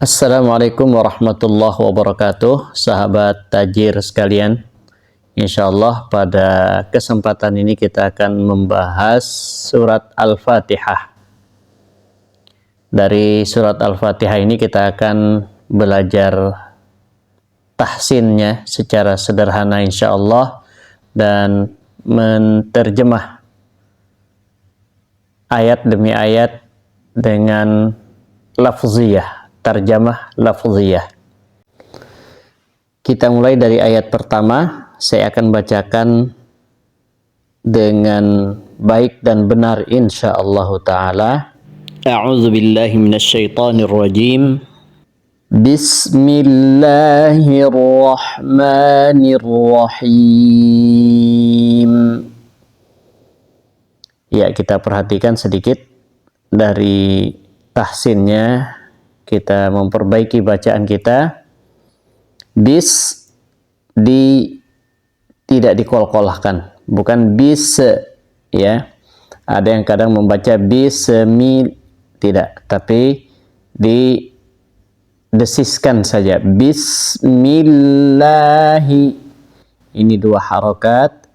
Assalamualaikum warahmatullahi wabarakatuh, sahabat tajir sekalian. Insyaallah pada kesempatan ini kita akan membahas surat Al-Fatihah. Dari surat Al-Fatihah ini kita akan belajar tahsinnya secara sederhana insyaallah dan menterjemah ayat demi ayat dengan lafziyah, terjemah lafziyah. Kita mulai dari ayat pertama. Saya akan bacakan dengan baik dan benar insyaallah taala. A'udzu billahi minasyaitonir rajim. Bismillahirrahmanirrahim. Ya, kita perhatikan sedikit dari tahsinnya, kita memperbaiki bacaan kita. Tidak dikolkolahkan, bukan bis ya. Ada yang kadang membaca bismil, tidak, tapi didesiskan saja. Bismillahi. Ini dua harokat,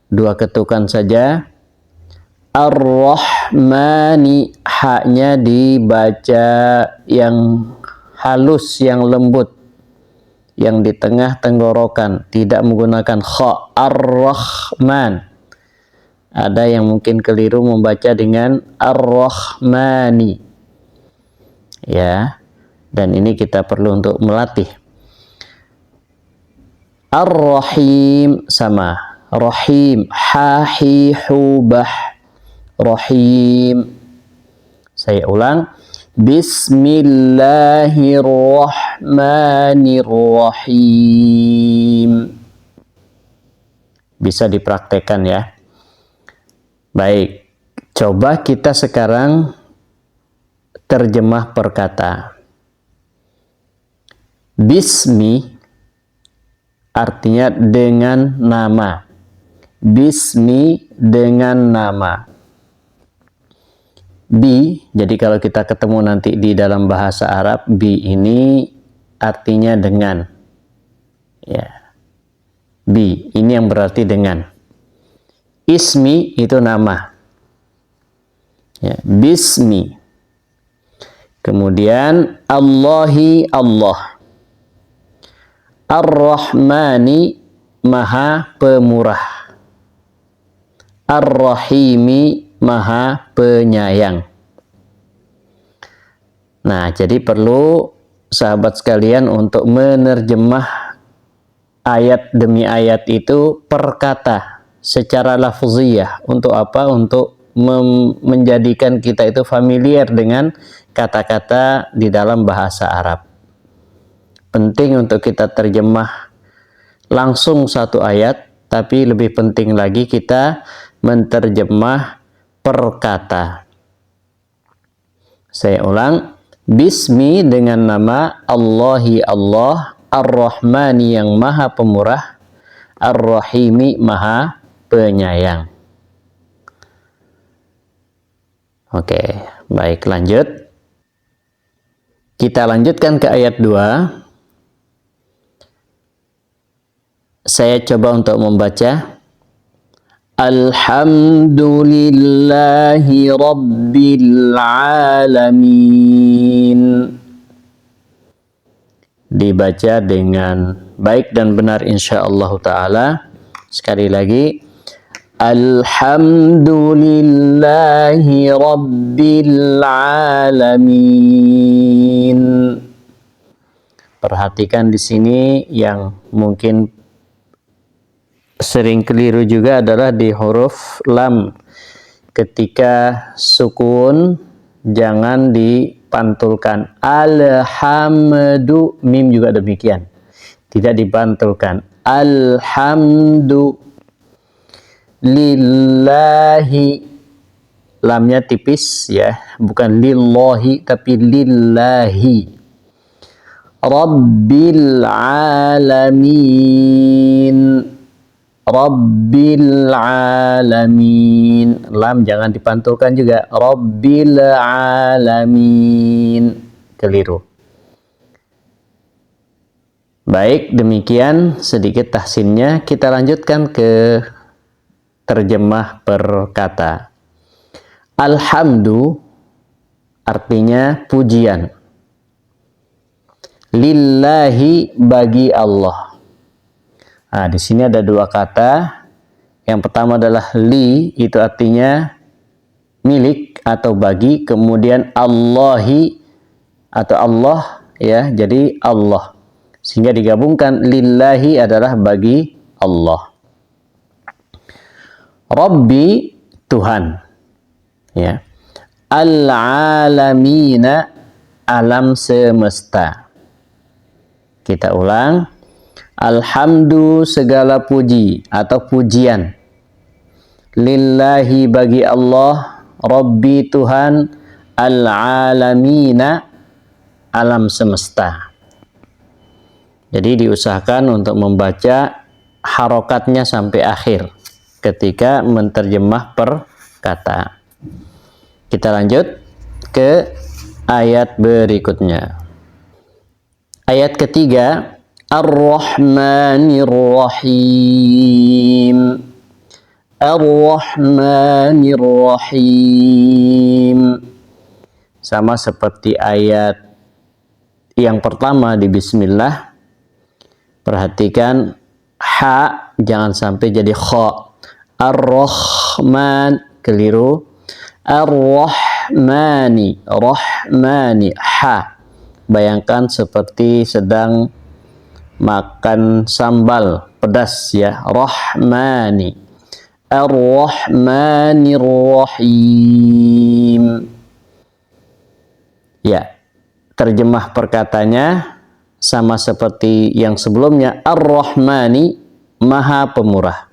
dua ketukan saja. Ar-Rahmani, haknya dibaca yang halus, yang lembut, yang di tengah tenggorokan, tidak menggunakan kha. Ar-Rahman. Ada yang mungkin keliru membaca dengan Ar-Rahmani. Ya. Dan ini kita perlu untuk melatih. Ar-Rahim sama. Rahim, hahihubah. Rahim. Saya ulang. Bismillahirrahmanirrahim. Bisa dipraktekkan ya. Baik, coba kita sekarang terjemah per kata. Bismi artinya dengan nama. Bismi dengan nama. Bi, jadi kalau kita ketemu nanti di dalam bahasa Arab, bi ini artinya dengan. Ya. Bi, ini yang berarti dengan. Ismi itu nama. Ya, bismi. Kemudian Allahi, Allah. Ar-Rahmani, Maha Pemurah. Ar-Rahimi, Maha Penyayang. Nah, jadi perlu sahabat sekalian untuk menerjemah ayat demi ayat itu per kata secara lafziyah. Untuk apa? Untuk menjadikan kita itu familiar dengan kata-kata di dalam bahasa Arab. Penting untuk kita terjemah langsung satu ayat, tapi lebih penting lagi kita menterjemah per kata. Saya ulang. Bismi dengan nama Allahi, Allah. Ar-Rahmani yang Maha Pemurah. Ar-Rahimi Maha Penyayang. Oke, baik, lanjut. Kita lanjutkan ke ayat 2. Saya coba untuk membaca. Alhamdulillahi Rabbil Alamin. Dibaca dengan baik dan benar insyaallah ta'ala. Sekali lagi. Alhamdulillahi Rabbil Alamin. Perhatikan di sini yang mungkin sering keliru juga adalah di huruf lam. Ketika sukun jangan dipantulkan. Alhamdu, mim juga demikian. Tidak dipantulkan. Alhamdu lillahi. Lamnya tipis ya, bukan lillahi tapi lillahi. Rabbil alamin. Rabbil alamin. Lam jangan dipantulkan juga. Rabbil alamin. keliru. Baik, demikian sedikit tahsinnya. Kita lanjutkan ke terjemah per kata. Alhamdu artinya pujian. Lillahi bagi Allah. Nah, di sini ada dua kata. Yang pertama adalah li, itu artinya milik atau bagi. Kemudian Allahi atau Allah, ya, jadi Allah. Sehingga digabungkan lillahi adalah bagi Allah. Rabbi Tuhan, ya. Al-alamina alam semesta. Kita ulang. Alhamdu segala puji atau pujian. Lillahi bagi Allah. Rabbi Tuhan. Al-alamina alam semesta. Jadi diusahakan untuk membaca harokatnya sampai akhir ketika menterjemah per kata. Kita lanjut ke ayat berikutnya. Ayat ketiga, Ar-Rahmanir Rahim. Ar-Rahmanir Rahim. Sama seperti ayat yang pertama di Bismillah. Perhatikan ha jangan sampai jadi kha. Ar-Rahman keliru. Ar-Rahmani, Rahmani, ha. Bayangkan seperti sedang makan sambal pedas, ya. Rahmani. Ar-Rahmanir Rahim. Ya, terjemah perkatanya sama seperti yang sebelumnya. Ar-Rahmani, Maha Pemurah.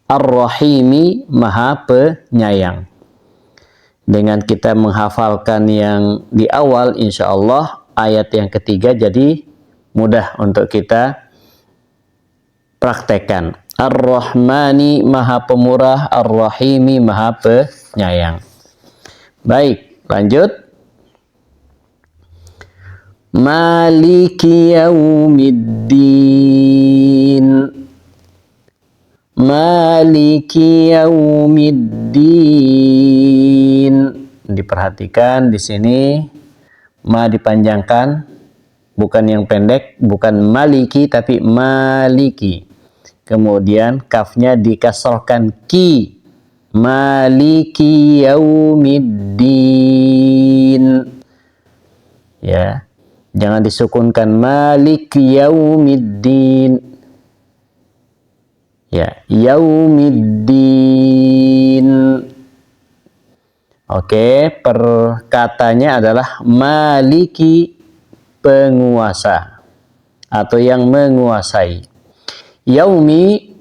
Ar-Rahimi, Maha Penyayang. Dengan kita menghafalkan yang di awal, insya Allah ayat yang ketiga jadi mudah untuk kita praktekkan. Ar-Rahmani, Maha Pemurah. Ar-Rahimi, Maha Penyayang. Baik, lanjut. Maliki yaumiddin. Maliki yaumiddin. Diperhatikan di sini ma dipanjangkan, bukan yang pendek, bukan maliki tapi maliki. Kemudian kafnya dikasrahkan ki. Maliki yaumiddin. Ya. Jangan disukunkan maliki yaumiddin. Ya, yaumiddin. Oke, perkatanya adalah maliki, penguasa atau yang menguasai. Yaumi,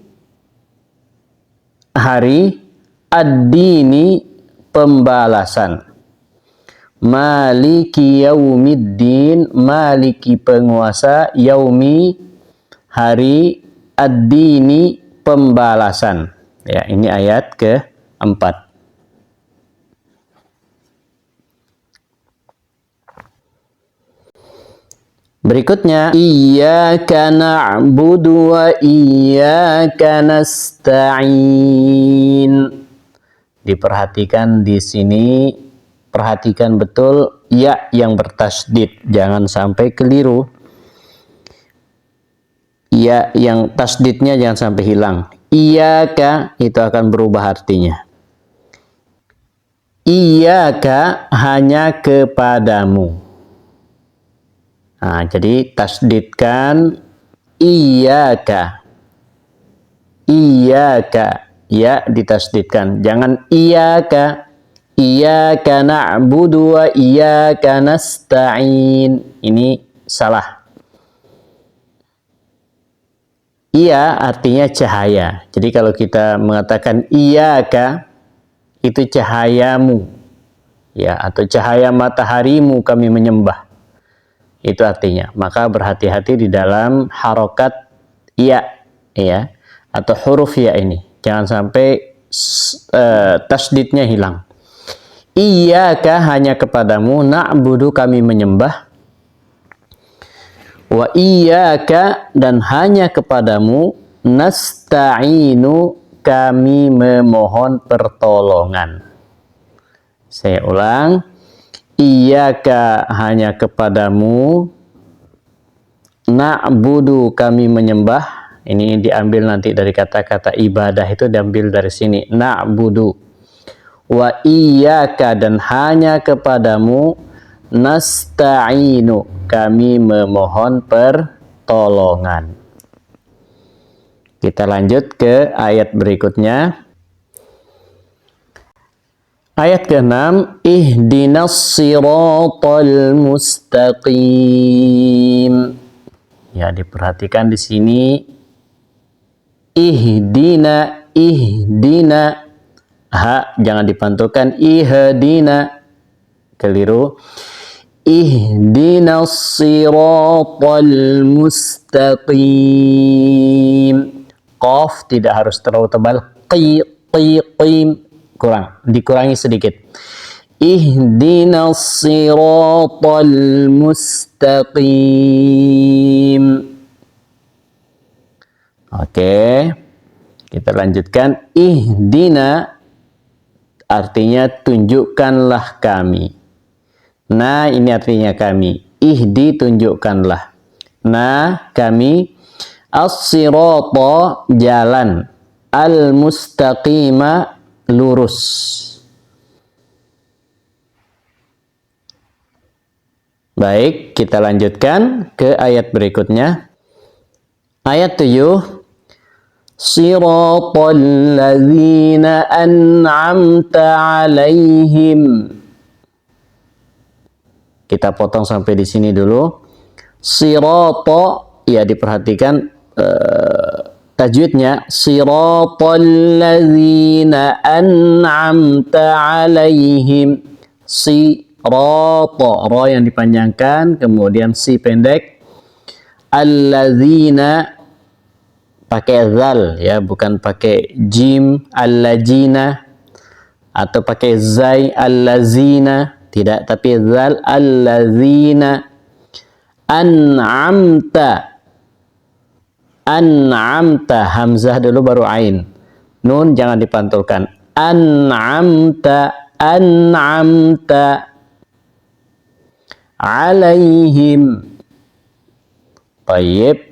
hari. Ad-dini, pembalasan. Maliki yaumiddin, maliki penguasa, yaumi hari, ad-dini pembalasan. Ya, ini ayat keempat. Berikutnya, iyyaka na'budu wa iyyaka nasta'in. Diperhatikan di sini, perhatikan betul ya yang bertasdid, jangan sampai keliru. Ya yang tasdidnya jangan sampai hilang. Iyyaka itu akan berubah artinya. Iyyaka hanya kepadamu. Nah, jadi tasdidkan iyyaka. Iyyaka, ya ditasdidkan. Jangan iyyaka. Iyyaka na'budu wa iyyaka nasta'in. Ini salah. Iya artinya cahaya. Jadi kalau kita mengatakan iyyaka, itu cahayamu, ya, atau cahaya mataharimu kami menyembah. Itu artinya. Maka berhati-hati di dalam harokat ya, ya, atau huruf ya ini. Jangan sampai tasdidnya hilang. Iyyaka hanya kepadamu, na'budu kami menyembah, Wa iyyaka, dan hanya kepadamu, nasta'inu, kami memohon pertolongan. Saya ulang, iyyaka, hanya kepadamu, na'budu, kami menyembah. Ini diambil nanti dari kata-kata ibadah, itu diambil dari sini, na'budu. Wa iyyaka, dan hanya kepadamu, nasta'inu, kami memohon pertolongan. Kita lanjut ke ayat berikutnya. Ayat ke-6, ihdinas siratal mustaqim. Ya, diperhatikan di sini, ihdina, ha jangan dipantulkan, ihdina, keliru. Ihdinas siratal mustaqim. Qaf tidak harus terlalu tebal. Qim. Kurang, dikurangi sedikit. Ihdinas siratal mustaqim. Oke, kita lanjutkan. Ihdina artinya tunjukkanlah kami. Nah, ini artinya kami. Ihdi, tunjukkanlah. Nah, kami. As-sirata, jalan. Al-mustaqima, lurus. Baik, kita lanjutkan ke ayat berikutnya. Ayat 7. Siratal ladzina an'amta 'alaihim. Kita potong sampai di sini dulu. Sirata, ya diperhatikan tajwidnya. Siratal ladzina an'amta 'alaihim. Sirata, ra yang dipanjangkan, kemudian si pendek. Alladzina pakai zal, ya, bukan pakai jim, alladzina, atau pakai zai, allazina, tidak, tapi zal, allazina. An'amta, hamzah dulu baru ain. Nun jangan dipantulkan. An'amta, alaihim. Baik,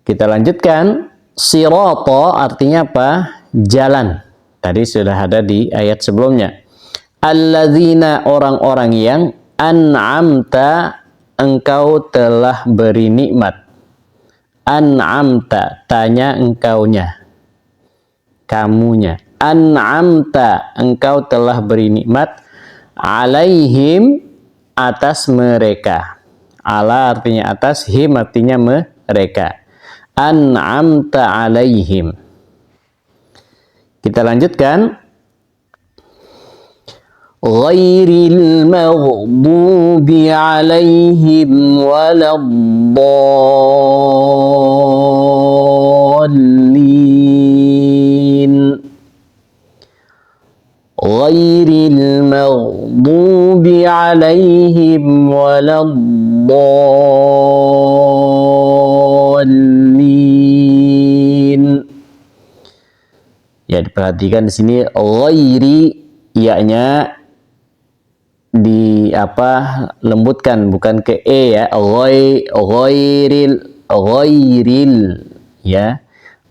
kita lanjutkan. Sirata artinya apa? Jalan. Tadi sudah ada di ayat sebelumnya. Alladzina, orang-orang yang, an'amta, engkau telah beri nikmat. An'amta, tanya engkaunya, kamunya. An'amta, engkau telah beri nikmat. Alaihim, atas mereka. Ala artinya atas, him artinya mereka. An'amta alaihim. Kita lanjutkan. Ghairil maghdubi alaihim waladdallin. Ghairil maghdubi alaihim waladdallin. Ya, diperhatikan di sini ghairi, iya-nya lembutkan, bukan ke e, ya. Ghairil, ya,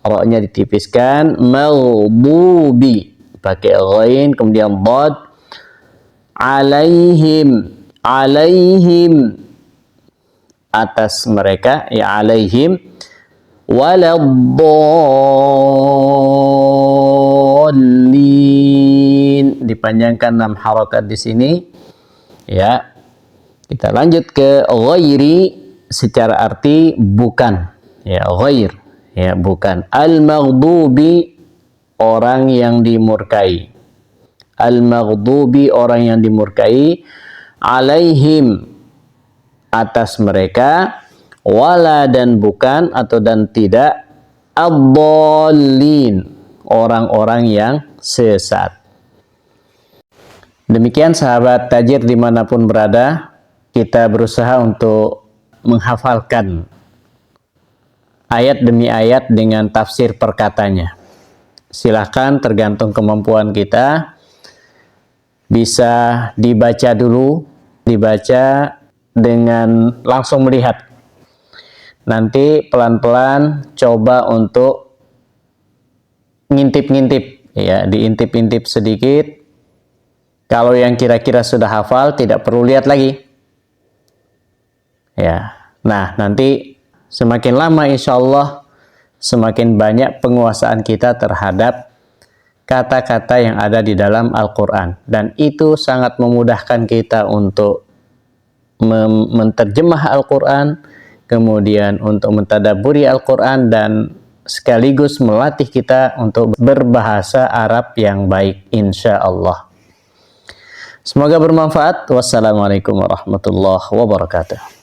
ra-nya ditipiskan. Maghdubi pakai ghain, kemudian dhad. Alaihim, atas mereka, ya, alaihim. Waladdallin, dipanjangkan 6 harakat di sini, ya. Kita lanjut ke ghairi, secara arti bukan, ya, ghair, ya, bukan. Al-maghdubi, orang yang dimurkai. Al-maghdubi, orang yang dimurkai. Alaihim, atas mereka. Wala, dan bukan, atau dan tidak. Ad-dallin, orang-orang yang sesat. Demikian sahabat tajir dimanapun berada, kita berusaha untuk menghafalkan ayat demi ayat dengan tafsir perkatanya. Silahkan, tergantung kemampuan kita. Bisa dibaca dulu, dibaca dengan langsung melihat. Nanti pelan-pelan coba untuk ngintip-ngintip, ya, diintip-intip sedikit. Kalau yang kira-kira sudah hafal tidak perlu lihat lagi. Ya. Nah, nanti semakin lama insya Allah semakin banyak penguasaan kita terhadap kata-kata yang ada di dalam Al-Quran. Dan itu sangat memudahkan kita untuk menterjemah Al-Quran, kemudian untuk mentadabburi Al-Quran, dan sekaligus melatih kita untuk berbahasa Arab yang baik insya Allah. Semoga bermanfaat. Wassalamualaikum warahmatullahi wabarakatuh.